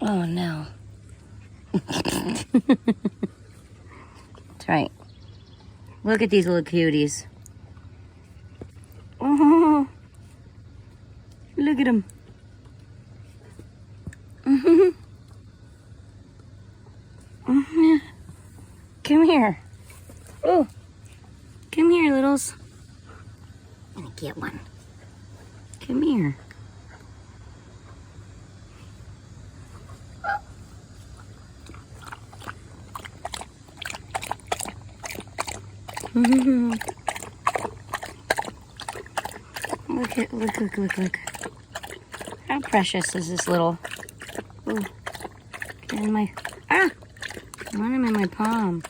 Oh no. That's right. Look at these little cuties. Oh, look at them. Come here. Oh, come here, littles. I'm gonna get one. Come here. Look. How precious is this little... Ooh, get in my... Ah! I want him in my palm.